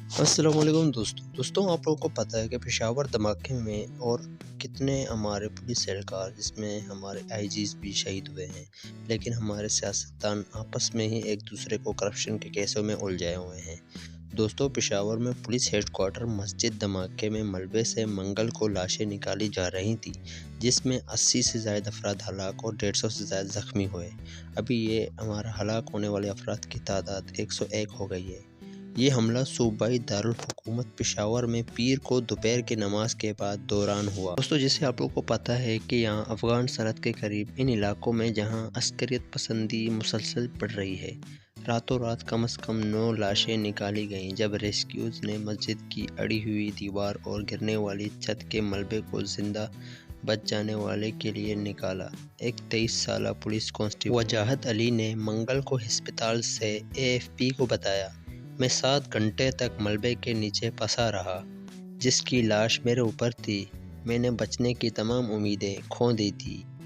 السلام علیکم دوستوں آپ لوگوں کو پتہ ہے کہ پشاور دھماکے میں اور کتنے ہمارے پولیس اہلکار جس میں ہمارے آئی جیز بھی شہید ہوئے ہیں، لیکن ہمارے سیاستدان آپس میں ہی ایک دوسرے کو کرپشن کے کیسوں میں الجھائے ہوئے ہیں۔ دوستوں، پشاور میں پولیس ہیڈ کوارٹر مسجد دھماکے میں ملبے سے منگل کو لاشیں نکالی جا رہی تھیں، جس میں 80 سے زائد افراد ہلاک اور 150 سے زائد زخمی ہوئے۔ ابھی یہ ہمارا ہلاک ہونے والے افراد کی تعداد 101 ہو گئی ہے۔ یہ حملہ صوبائی دارالحکومت پشاور میں پیر کو دوپہر کی نماز کے بعد دوران ہوا۔ دوستوں، جیسے آپ لوگوں کو پتہ ہے کہ یہاں افغان سرحد کے قریب ان علاقوں میں جہاں عسکریت پسندی مسلسل بڑھ رہی ہے، راتوں رات کم از کم 9 لاشیں نکالی گئیں جب ریسکیوز نے مسجد کی اڑی ہوئی دیوار اور گرنے والی چھت کے ملبے کو زندہ بچ جانے والے کے لیے نکالا۔ ایک 23 سالہ پولیس کانسٹیبل وجاہت علی نے منگل کو ہسپتال سے AFP کو بتایا، میں 7 گھنٹے تک ملبے کے نیچے پھنسا رہا، جس کی لاش میرے اوپر تھی، میں نے بچنے کی تمام امیدیں کھو دی تھی۔